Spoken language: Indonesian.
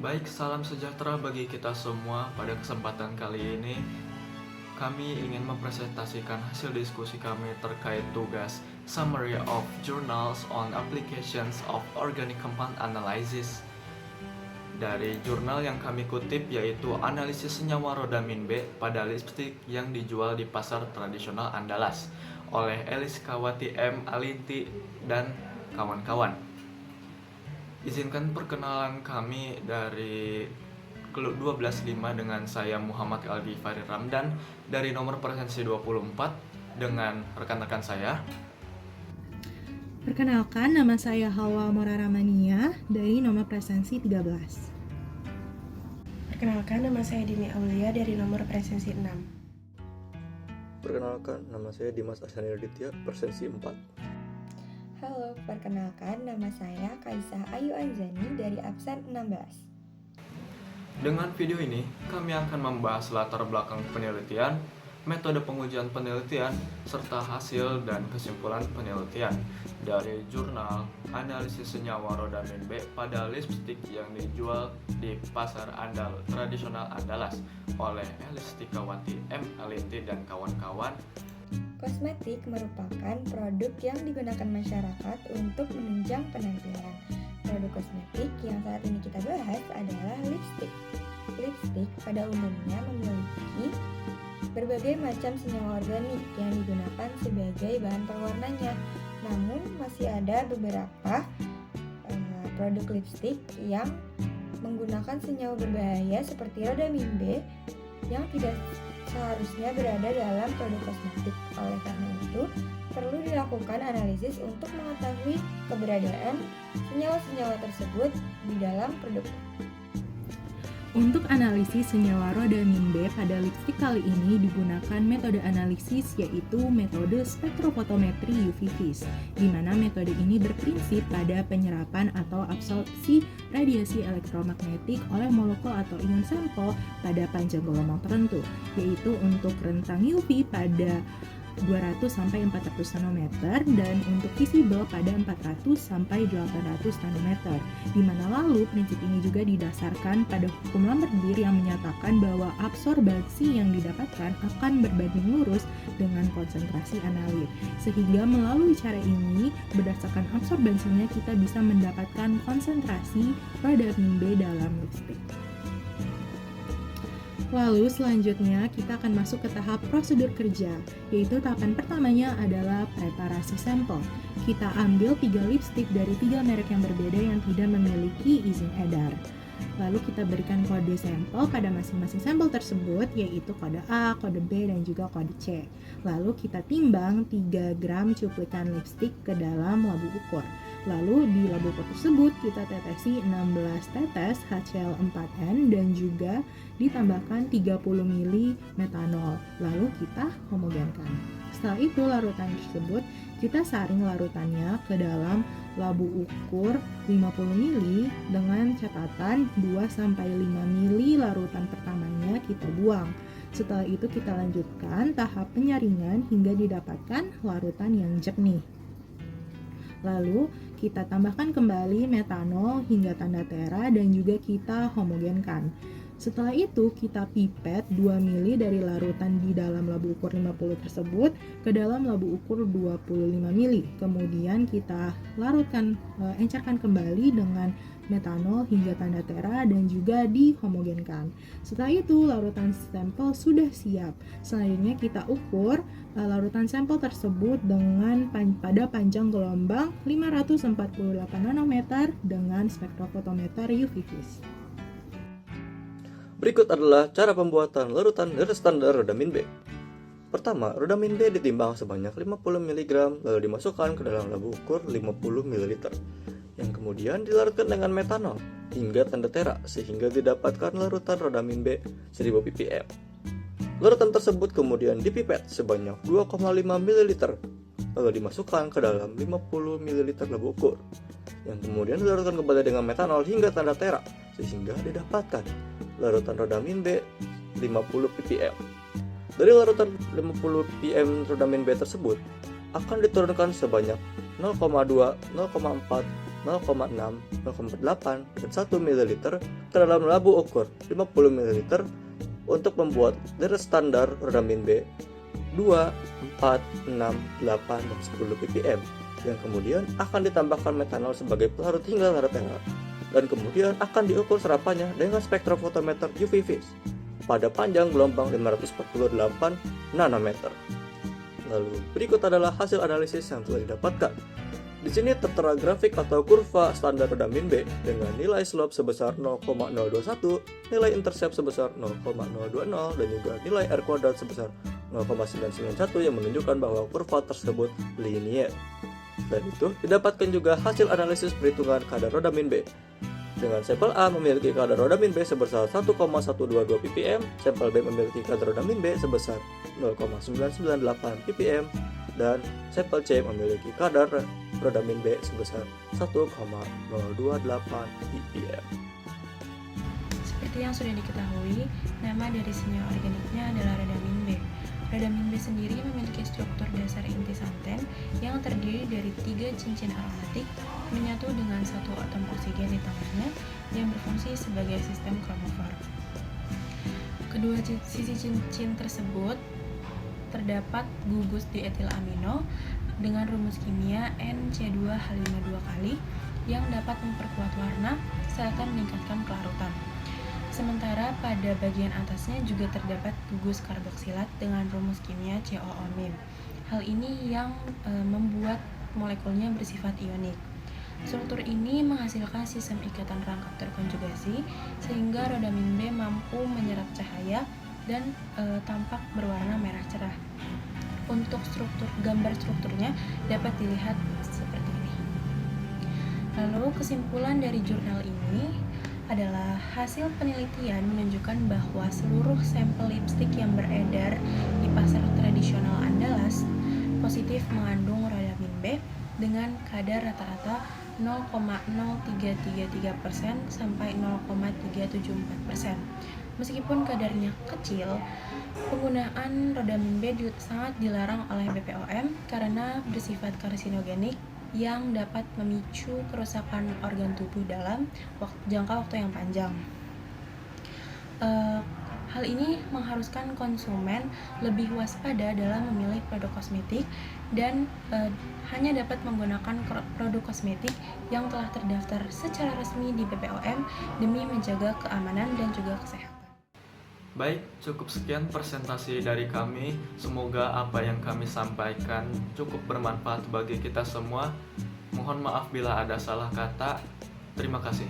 Baik, salam sejahtera bagi kita semua. Pada kesempatan kali ini, kami ingin mempresentasikan hasil diskusi kami terkait tugas Summary of Journals on Applications of Organic Compound Analysis. Dari jurnal yang kami kutip yaitu Analisis Senyawa Rhodamin B pada lipstik yang dijual di pasar tradisional Andalas oleh Eliskawati M. Alinti dan kawan-kawan. Izinkan perkenalan kami dari Klub 12.5 dengan saya Muhammad Aldi Farid Ramdan dari nomor presensi 24 dengan rekan-rekan saya. Perkenalkan, nama saya Hawa Moraramania dari nomor presensi 13. Perkenalkan, nama saya Dini Aulia dari nomor presensi 6. Perkenalkan, nama saya Dimas Asaniditya, presensi 4. Halo, perkenalkan nama saya Kaisah Ayu Anjani dari absen 16. Dengan video ini, kami akan membahas latar belakang penelitian, metode pengujian penelitian, serta hasil dan kesimpulan penelitian dari jurnal Analisis Senyawa Rhodamin B pada lipstik yang dijual di pasar tradisional Andalas oleh Elistikawati M. Alinti dan kawan-kawan. Kosmetik merupakan produk yang digunakan masyarakat untuk menunjang penampilan. Produk kosmetik yang saat ini kita bahas adalah lipstik. Lipstik pada umumnya memiliki berbagai macam senyawa organik yang digunakan sebagai bahan pewarnanya. Namun masih ada beberapa produk lipstik yang menggunakan senyawa berbahaya seperti rhodamin B yang tidak seharusnya berada dalam produk kosmetik. Oleh karena itu, perlu dilakukan analisis untuk mengetahui keberadaan senyawa-senyawa tersebut di dalam produk. Untuk analisis senyawa rhodamin B pada lipstik kali ini digunakan metode analisis yaitu metode spektrofotometri UV vis, di mana metode ini berprinsip pada penyerapan atau absorpsi radiasi elektromagnetik oleh molekul atau ion sampel pada panjang gelombang tertentu, yaitu untuk rentang UV pada 200 sampai 400 nanometer dan untuk visible pada 400 sampai 800 nanometer. Di mana lalu prinsip ini juga didasarkan pada hukum Lambert-Beer yang menyatakan bahwa absorbasi yang didapatkan akan berbanding lurus dengan konsentrasi analit. Sehingga melalui cara ini, berdasarkan absorbasinya kita bisa mendapatkan konsentrasi rhodamin B dalam lipstik. Lalu selanjutnya kita akan masuk ke tahap prosedur kerja, yaitu tahapan pertamanya adalah preparasi sampel. Kita ambil 3 lipstik dari 3 merek yang berbeda yang tidak memiliki izin edar. Lalu kita berikan kode sampel pada masing-masing sampel tersebut, yaitu kode A, kode B, dan juga kode C. Lalu kita timbang 3 gram cuplikan lipstik ke dalam labu ukur. Lalu di labu ukur tersebut kita tetesi 16 tetes HCl4n dan juga ditambahkan 30 ml metanol. Lalu kita homogenkan. Setelah itu larutan tersebut kita saring larutannya ke dalam labu ukur 50 ml dengan catatan 2-5 ml larutan pertamanya kita buang. Setelah itu kita lanjutkan tahap penyaringan hingga didapatkan larutan yang jernih. Lalu kita tambahkan kembali metanol hingga tanda tera dan juga kita homogenkan. Setelah itu kita pipet 2 ml dari larutan di dalam labu ukur 50 tersebut ke dalam labu ukur 25 ml. Kemudian kita larutkan, encerkan kembali dengan metanol hingga tanda tera dan juga dihomogenkan. Setelah itu larutan sampel sudah siap. Selanjutnya kita ukur larutan sampel tersebut dengan pada panjang gelombang 548 nanometer dengan spektrofotometer UV vis. Berikut adalah cara pembuatan larutan dari standar rhodamin B. Pertama, rhodamin B ditimbang sebanyak 50 mg lalu dimasukkan ke dalam labu ukur 50 ml yang kemudian dilarutkan dengan metanol hingga tanda tera sehingga didapatkan larutan rhodamin B 1000 ppm. Larutan tersebut kemudian dipipet sebanyak 2,5 ml lalu dimasukkan ke dalam 50 ml labu ukur yang kemudian dilarutkan kembali dengan metanol hingga tanda tera sehingga didapatkan larutan rhodamin B 50 ppm. Dari larutan 50 ppm rhodamin B tersebut akan diturunkan sebanyak 0,2, 0,4 0,6, 0,8, dan 1 ml ke dalam labu ukur 50 ml untuk membuat deret standar rodamin B 2, 4, 6, 8, dan 10 ppm yang kemudian akan ditambahkan metanol sebagai pelarut hingga larut erat, dan kemudian akan diukur serapannya dengan spektrofotometer UV vis pada panjang gelombang 548 nanometer. Lalu berikut adalah hasil analisis yang telah didapatkan. Di sini tertera grafik atau kurva standar rodamin B dengan nilai slope sebesar 0,021, nilai intercept sebesar 0,020, dan juga nilai R kuadrat sebesar 0,991 yang menunjukkan bahwa kurva tersebut linear. Selain itu, didapatkan juga hasil analisis perhitungan kadar rodamin B. Dengan sampel A memiliki kadar rodamin B sebesar 1,122 ppm, sampel B memiliki kadar rodamin B sebesar 0,998 ppm, dan sampel C memiliki kadar rodamin B sebesar 1,028 ppm. Seperti yang sudah diketahui, nama dari senyawa organiknya adalah rodamin B. Rodamin B sendiri memiliki struktur dasar inti santen yang terdiri dari 3 cincin aromatik menyatu dengan 1 atom oksigen di tengahnya yang berfungsi sebagai sistem kromofor. Kedua sisi cincin tersebut terdapat gugus dietilamino dengan rumus kimia NC2H52 kali yang dapat memperkuat warna serta meningkatkan kelarutan. Sementara pada bagian atasnya juga terdapat gugus karboksilat dengan rumus kimia COO-. Hal ini yang membuat molekulnya bersifat ionik. Struktur ini menghasilkan sistem ikatan rangkap terkonjugasi sehingga rodamin B mampu menyerap cahaya dan tampak berwarna merah cerah. Untuk gambar strukturnya dapat dilihat seperti ini. Lalu kesimpulan dari jurnal ini adalah hasil penelitian menunjukkan bahwa seluruh sampel lipstik yang beredar di pasar tradisional Andalas positif mengandung rodamin B dengan kadar rata-rata 0,0333% sampai 0,374%. Meskipun kadarnya kecil, penggunaan rodamin B sangat dilarang oleh BPOM karena bersifat karsinogenik yang dapat memicu kerusakan organ tubuh dalam jangka waktu yang panjang. Hal ini mengharuskan konsumen lebih waspada dalam memilih produk kosmetik dan hanya dapat menggunakan produk kosmetik yang telah terdaftar secara resmi di BPOM demi menjaga keamanan dan juga kesehatan. Baik, cukup sekian presentasi dari kami. Semoga apa yang kami sampaikan cukup bermanfaat bagi kita semua. Mohon maaf bila ada salah kata. Terima kasih.